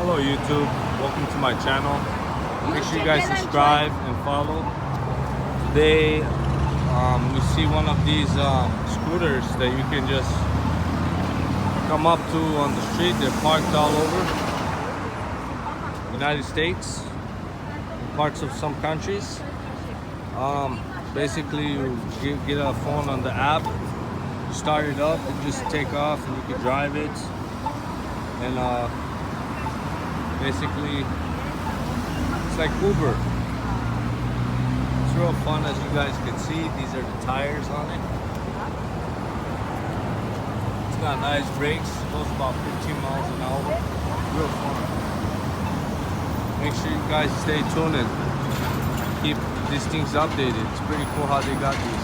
Hello YouTube, welcome to my channel. Make sure you guys subscribe and follow. Today we see one of these scooters that you can just come up to on the street. They're parked all over United States, parts of some countries. Basically you get a phone on the app, you start it up and just take off and you can drive it. And basically it's like Uber. It's real fun, as you guys can see. These are the tires on it. It's got nice brakes, goes about 15 miles an hour. Real fun. Make sure you guys stay tuned and keep these things updated. It's pretty cool how they got these.